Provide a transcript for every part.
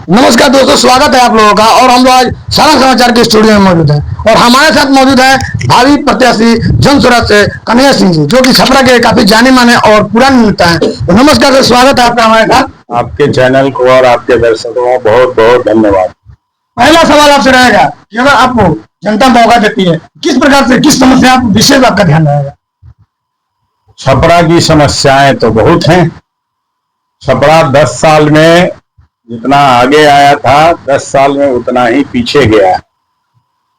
नमस्कार दोस्तों, स्वागत है आप लोगों का। और हम लोग आज सारा समाचार के स्टूडियो में मौजूद हैं और हमारे साथ मौजूद है भावी प्रत्याशी जन स्वराज से कन्हैया सिंह जी, जो कि छपरा के काफी जाने माने और पुराने नेता हैं। तो नमस्कार सर, स्वागत है आपका हमारे साथ। आपके चैनल को और आपके दर्शकों को बहुत बहुत धन्यवाद। पहला सवाल आपसे रहेगा कि अगर आपको जनता मौका देती है, किस प्रकार से किस समस्या विशेष आपका ध्यान रहेगा? छपरा की समस्याएं तो बहुत हैं। छपरा 10 साल में जितना आगे आया था, 10 साल में उतना ही पीछे गया।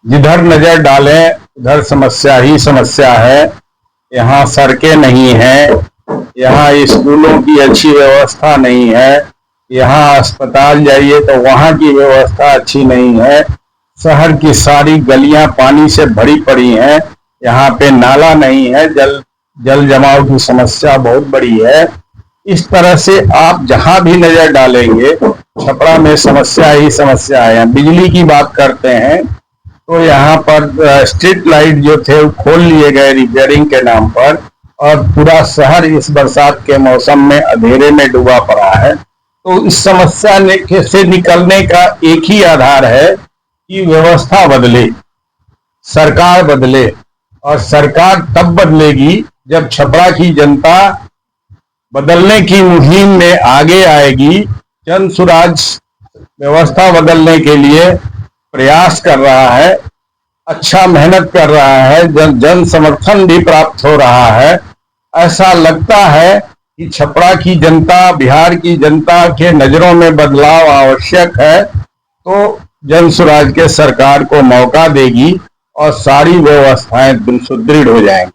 जिधर नजर डालें उधर समस्या ही समस्या है। यहाँ सड़कें नहीं है, यहाँ स्कूलों की अच्छी व्यवस्था नहीं है, यहाँ अस्पताल जाइए तो वहाँ की व्यवस्था अच्छी नहीं है। शहर की सारी गलियां पानी से भरी पड़ी हैं, यहाँ पे नाला नहीं है, जल जमाव की समस्या बहुत बड़ी है। इस तरह से आप जहां भी नजर डालेंगे छपरा में समस्या ही समस्या है। बिजली की बात करते हैं तो यहाँ पर स्ट्रीट लाइट जो थे वो खोल लिए गए रिपेयरिंग के नाम पर, और पूरा शहर इस बरसात के मौसम में अंधेरे में डूबा पड़ा है। तो इस समस्या से निकलने का एक ही आधार है कि व्यवस्था बदले, सरकार बदले। और सरकार तब बदलेगी जब छपरा की जनता बदलने की मुहिम में आगे आएगी। जन स्वराज व्यवस्था बदलने के लिए प्रयास कर रहा है, अच्छा मेहनत कर रहा है, जन समर्थन भी प्राप्त हो रहा है। ऐसा लगता है कि छपरा की जनता, बिहार की जनता के नजरों में बदलाव आवश्यक है, तो जन स्वराज के सरकार को मौका देगी और सारी व्यवस्थाएं सुदृढ़ हो जाएंगी।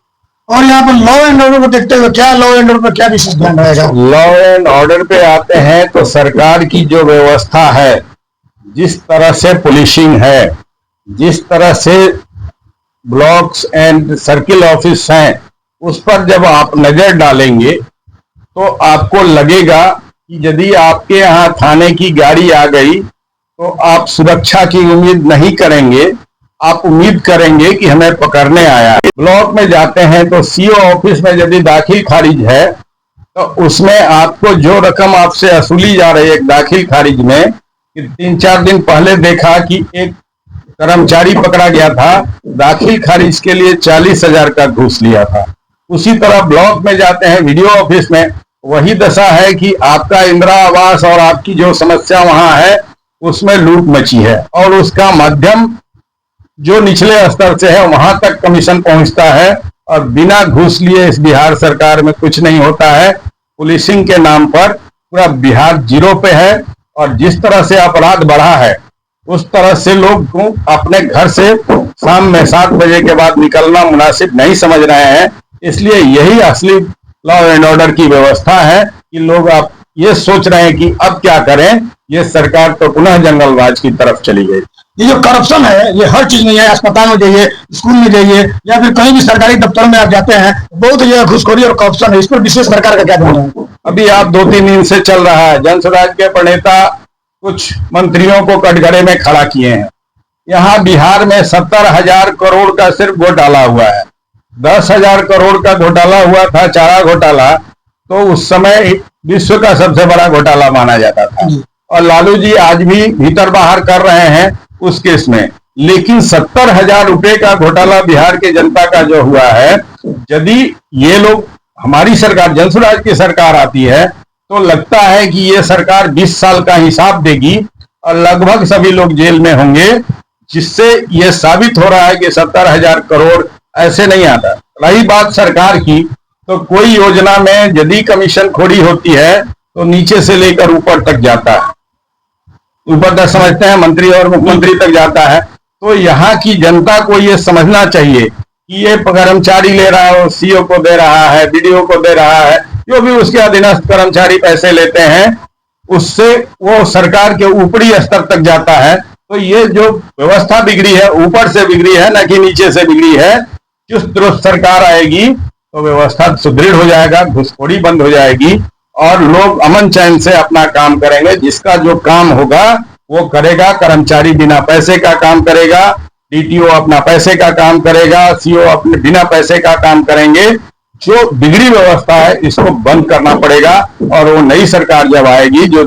और यहाँ पर लॉ एंड ऑर्डर को देखते हुए क्या लॉ एंड ऑर्डर पर क्या विशेष ध्यान रहेगा? लॉ एंड ऑर्डर पे आते हैं तो सरकार की जो व्यवस्था है, जिस तरह से पुलिसिंग है, जिस तरह से ब्लॉक्स एंड सर्किल ऑफिस हैं, उस पर जब आप नजर डालेंगे तो आपको लगेगा कि यदि आपके यहाँ थाने की गाड़ी आ गई तो आप सुरक्षा की उम्मीद नहीं करेंगे, आप उम्मीद करेंगे कि हमें पकड़ने आया है। ब्लॉक में जाते हैं तो सीओ ऑफिस में यदि दाखिल खारिज है तो उसमें आपको जो रकम आपसे वसूली जा रही है दाखिल खारिज में, कि 3-4 दिन पहले देखा कि एक कर्मचारी पकड़ा गया था, दाखिल खारिज के लिए 40,000 का घूस लिया था। उसी तरह ब्लॉक में जाते हैं वीडियो ऑफिस में, वही दशा है कि आपका इंदिरा आवास और आपकी जो समस्या वहां है उसमें लूट मची है, और उसका माध्यम जो निचले स्तर से है वहां तक कमीशन पहुंचता है, और बिना घूस लिए इस बिहार सरकार में कुछ नहीं होता है। पुलिसिंग के नाम पर पूरा बिहार जीरो पे है, और जिस तरह से अपराध बढ़ा है उस तरह से लोग को अपने घर से शाम में 7 बजे के बाद निकलना मुनासिब नहीं समझ रहे हैं। इसलिए यही असली लॉ एंड ऑर्डर की व्यवस्था है कि लोग आप ये सोच रहे हैं कि अब क्या करें, ये सरकार तो पुनः जंगलराज की तरफ चली गई। ये जो करप्शन है ये हर चीज में है। अस्पताल में जाइए, स्कूल में जाइए, या फिर कहीं भी सरकारी दफ्तर में आप जाते हैं, बहुत जगह घुसखोरी और करप्शन है। इस पर विशेष सरकार का क्या ध्यान है? अभी आप 2-3 दिन से चल रहा है, जन स्वराज के प्रणेता कुछ मंत्रियों को कटघरे में खड़ा किए हैं। यहाँ बिहार में 70,000 करोड़ का सिर्फ घोटाला हुआ है। 10,000 करोड़ का घोटाला हुआ था, चारा घोटाला, तो उस समय विश्व का सबसे बड़ा घोटाला माना जाता था। और लालू जी आज भी भीतर बाहर कर रहे हैं उस केस में। लेकिन 70,000 रुपए का घोटाला बिहार के जनता का जो हुआ है, यदि ये लोग, हमारी सरकार जन स्वराज की सरकार आती है तो लगता है कि ये सरकार 20 साल का हिसाब देगी और लगभग सभी लोग जेल में होंगे, जिससे ये साबित हो रहा है कि 70,000 करोड़ ऐसे नहीं आता। रही बात सरकार की, तो कोई योजना में यदि कमीशन खोरी होती है तो नीचे से लेकर ऊपर तक जाता है, ऊपर तक समझते हैं मंत्री और मुख्यमंत्री तक जाता है। तो यहाँ की जनता को ये समझना चाहिए कि ये कर्मचारी ले रहा है, सीओ को दे रहा है, बीडीओ को दे रहा है, जो भी उसके अधीनस्थ कर्मचारी पैसे लेते हैं, उससे वो सरकार के ऊपरी स्तर तक जाता है। तो ये जो व्यवस्था बिगड़ी है ऊपर से बिगड़ी है, न कि नीचे से बिगड़ी है। जिस दुरुस्त सरकार आएगी तो व्यवस्था सुदृढ़ हो जाएगा, घुसखोरी बंद हो जाएगी और लोग अमन चैन से अपना काम करेंगे। जिसका जो काम होगा वो करेगा, कर्मचारी बिना पैसे का काम करेगा, डीटीओ अपना पैसे का काम करेगा, सीओ अपने बिना पैसे का काम करेंगे। जो बिगड़ी व्यवस्था है इसको बंद करना पड़ेगा, और वो नई सरकार जब आएगी जो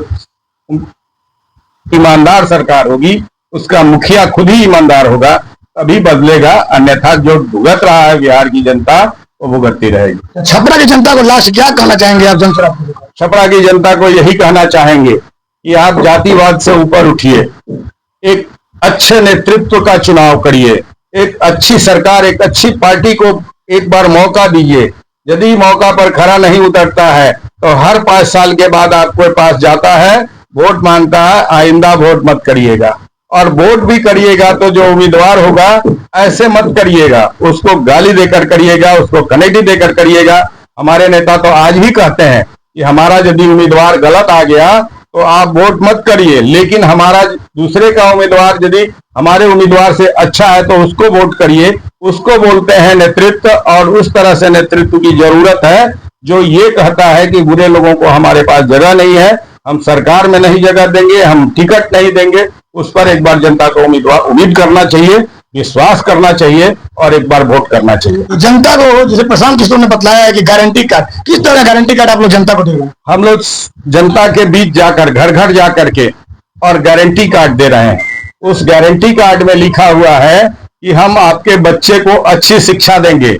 ईमानदार सरकार होगी, उसका मुखिया खुद ही ईमानदार होगा, तभी बदलेगा, अन्यथा जो भुगत रहा है बिहार की जनता वो भुगतती रहेगी। छपरा की जनता को लास्ट क्या कहना चाहेंगे आप जनसुराज को लेकर? छपरा की जनता को यही कहना चाहेंगे कि आप जातिवाद से ऊपर उठिए, एक अच्छे नेतृत्व का चुनाव करिए, एक अच्छी सरकार, एक अच्छी पार्टी को एक बार मौका दीजिए। यदि मौका पर खरा नहीं उतरता है तो हर 5 साल के बाद आपके पास जाता है, वोट मांगता है, आइंदा वोट मत करिएगा। और वोट भी करिएगा तो जो उम्मीदवार होगा ऐसे मत करिएगा, उसको गाली देकर करिएगा, उसको कनेक्टी देकर करिएगा। हमारे नेता तो आज ही कहते हैं कि हमारा यदि उम्मीदवार गलत आ गया तो आप वोट मत करिए, लेकिन हमारा दूसरे का उम्मीदवार यदि हमारे उम्मीदवार से अच्छा है तो उसको वोट करिए। उसको बोलते हैं नेतृत्व, और उस तरह से नेतृत्व की जरूरत है जो ये कहता है कि बुरे लोगों को हमारे पास जगह नहीं है, हम सरकार में नहीं जगह देंगे, हम टिकट नहीं देंगे। उस पर एक बार जनता को उम्मीद करना चाहिए, विश्वास करना चाहिए और एक बार वोट करना चाहिए। जनता को जैसे प्रशांत किशोर ने बतलाया है कि गारंटी कार्ड, किस तरह गारंटी कार्ड आप लोग जनता को दे रहे हैं? हम लोग जनता के बीच जाकर, घर घर जाकर के और गारंटी कार्ड दे रहे हैं। उस गारंटी कार्ड में लिखा हुआ है कि हम आपके बच्चे को अच्छी शिक्षा देंगे।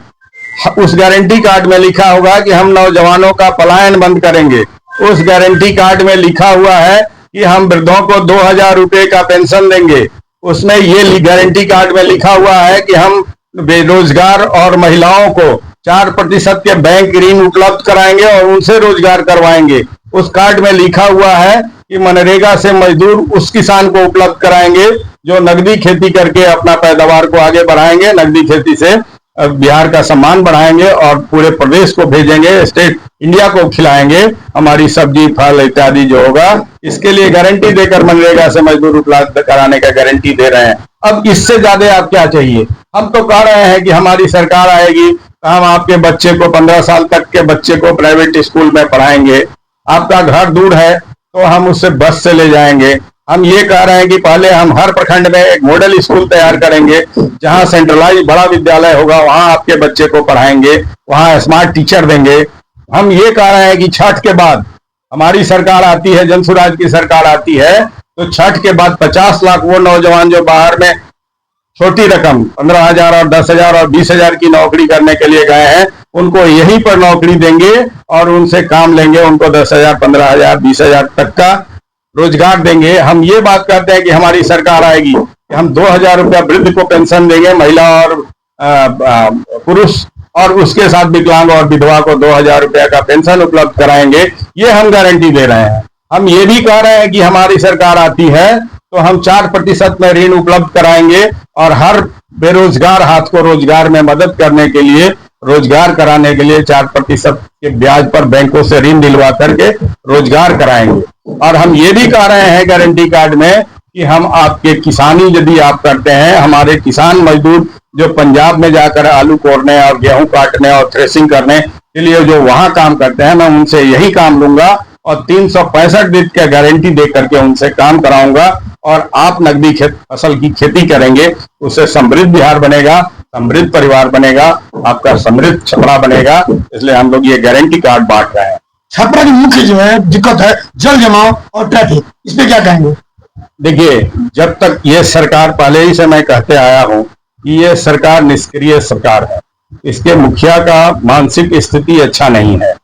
उस गारंटी कार्ड में लिखा होगा कि हम नौजवानों का पलायन बंद करेंगे। उस गारंटी कार्ड में लिखा हुआ है कि हम वृद्धों को 2000 रुपए का पेंशन देंगे। उसमें ये गारंटी कार्ड में लिखा हुआ है कि हम बेरोजगार और महिलाओं को 4% के बैंक ऋण उपलब्ध कराएंगे और उनसे रोजगार करवाएंगे। उस कार्ड में लिखा हुआ है कि मनरेगा से मजदूर उस किसान को उपलब्ध कराएंगे जो नकदी खेती करके अपना पैदावार को आगे बढ़ाएंगे, नकदी खेती से बिहार का सम्मान बढ़ाएंगे और पूरे प्रदेश को भेजेंगे, स्टेट इंडिया को खिलाएंगे हमारी सब्जी फल इत्यादि जो होगा। इसके लिए गारंटी देकर मनरेगा से मजदूर उपलब्ध कराने का गारंटी दे रहे हैं। अब इससे ज्यादा आप क्या चाहिए? हम तो कह रहे हैं कि हमारी सरकार आएगी तो हम आपके बच्चे को 15 साल तक के बच्चे को प्राइवेट स्कूल में पढ़ाएंगे। आपका घर दूर है तो हम उससे बस से ले जाएंगे। हम ये कह रहे हैं कि पहले हम हर प्रखंड में एक मॉडल स्कूल तैयार करेंगे, जहां सेंट्रलाइज बड़ा विद्यालय होगा, वहां आपके बच्चे को पढ़ाएंगे, वहां स्मार्ट टीचर देंगे। हम ये कह रहे हैं कि छठ के बाद हमारी सरकार आती है, जनसुराज की सरकार आती है, तो छठ के बाद 50 लाख वो नौजवान जो बाहर में छोटी रकम 15,000 और 10,000 और 20,000 की नौकरी करने के लिए गए हैं, उनको यहीं पर नौकरी देंगे और उनसे काम लेंगे। उनको 10,000, 15,000, 20,000 तक का रोजगार देंगे। हम ये बात करते हैं कि हमारी सरकार आएगी कि हम 2,000 रुपया वृद्ध को पेंशन देंगे, महिला और पुरुष, और उसके साथ विकलांग और विधवा को 2,000 रुपया का पेंशन उपलब्ध कराएंगे। ये हम गारंटी दे रहे हैं। हम ये भी कह रहे हैं कि हमारी सरकार आती है तो हम 4% में ऋण उपलब्ध कराएंगे और हर बेरोजगार हाथ को रोजगार में मदद करने के लिए, रोजगार कराने के लिए 4% के ब्याज पर बैंकों से ऋण दिलवा करके रोजगार कराएंगे। और हम ये भी कह रहे हैं गारंटी कार्ड में कि हम आपके किसानी यदि आप करते हैं, हमारे किसान मजदूर जो पंजाब में जाकर आलू कोड़ने और गेहूं काटने और थ्रेसिंग करने के लिए जो वहां काम करते हैं, मैं उनसे यही काम लूंगा और 365 दिन का गारंटी दे करके उनसे काम कराऊंगा और आप नकदी फसल की खेती करेंगे। उससे समृद्ध बिहार बनेगा, समृद्ध परिवार बनेगा, आपका समृद्ध छपरा बनेगा। इसलिए हम लोग ये गारंटी कार्ड बांट रहे हैं। छपरा की मुख्य जो है दिक्कत है जल जमाव और ट्रैफिक, इस पे क्या कहेंगे? देखिए, जब तक ये सरकार, पहले ही से मैं कहते आया हूं कि ये सरकार निष्क्रिय सरकार है। इसके मुखिया का मानसिक स्थिति अच्छा नहीं है।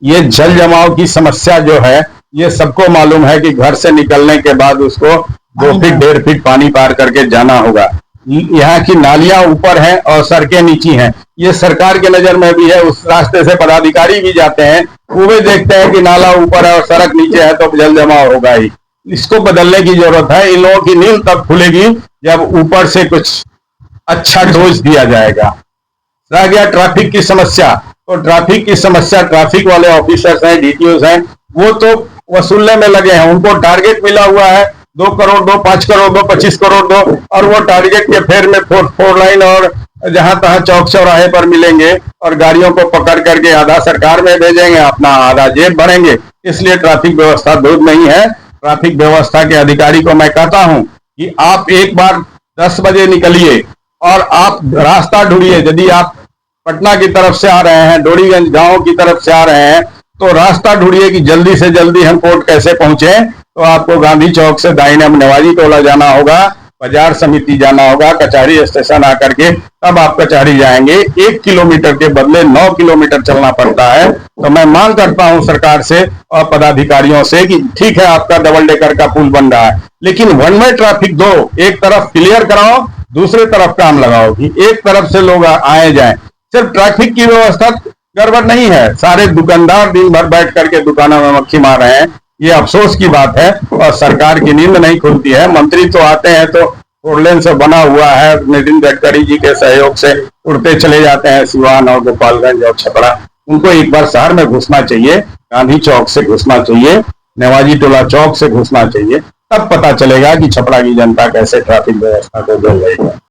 ये जल जमाव की समस्या जो है, ये सबको मालूम है कि घर से निकलने के बाद उसको 2 फीट 1.5 फीट पानी पार करके जाना होगा। यहाँ की नालियां ऊपर हैं और सड़कें नीची हैं। ये सरकार के नजर में भी है, उस रास्ते से पदाधिकारी भी जाते हैं, वो भी देखते हैं कि नाला ऊपर है और सड़क नीचे है तो जल जमाव होगा ही। इसको बदलने की जरूरत है। इन लोगों की नींद तब खुलेगी जब ऊपर से कुछ अच्छा डोज दिया जाएगा। रह गया ट्रैफिक की समस्या, तो ट्रैफिक की समस्या ट्रैफिक वाले ऑफिसर्स हैं, डीटीओ हैं, वो तो वसूलने में लगे हैं। उनको टारगेट मिला हुआ है 2 करोड़ दो, 5 करोड़ दो, 25 करोड़ दो, और वो टारगेट के फेर में 4 लाइन और जहां तहां चौक चौराहे पर मिलेंगे और गाड़ियों को पकड़ करके आधा सरकार में भेजेंगे, अपना आधा जेब भरेंगे। इसलिए ट्रैफिक व्यवस्था दूर नहीं है। ट्रैफिक व्यवस्था के अधिकारी को मैं कहता हूं कि आप एक बार 10 बजे निकलिए और आप रास्ता ढूंढिए। यदि आप पटना की तरफ से आ रहे हैं, डोरीगंज गांव की तरफ से आ रहे हैं, तो रास्ता ढूंढिए कि जल्दी से जल्दी हम कोर्ट कैसे पहुंचे। तो आपको गांधी चौक से दाहिने अब नेवाजी टोला जाना होगा, बाजार समिति जाना होगा, कचहरी स्टेशन आकर के तब आप कचहरी जाएंगे। 1 किलोमीटर के बदले 9 किलोमीटर चलना पड़ता है। तो मैं मांग करता हूं सरकार से और पदाधिकारियों से कि ठीक है आपका डबल डेकर का पुल बन रहा है, लेकिन वन वे ट्रैफिक दो, एक तरफ क्लियर कराओ, दूसरे तरफ काम लगाओ कि एक तरफ से लोग आए जाएं। सिर्फ ट्रैफिक की व्यवस्था गड़बड़ नहीं है, सारे दुकानदार दिन भर बैठ करके दुकानों में मक्खी मार रहे हैं। ये अफसोस की बात है और सरकार की नींद नहीं खुलती है। मंत्री तो आते हैं तो 4 लेन से बना हुआ है, नितिन गडकरी जी के सहयोग से उड़ते चले जाते हैं सिवान और गोपालगंज और छपरा। उनको एक बार शहर में घुसना चाहिए, गांधी चौक से घुसना चाहिए, नेवाजी टोला चौक से घुसना चाहिए, तब पता चलेगा कि छपरा की जनता कैसे ट्रैफिक व्यवस्था को झेल रही है।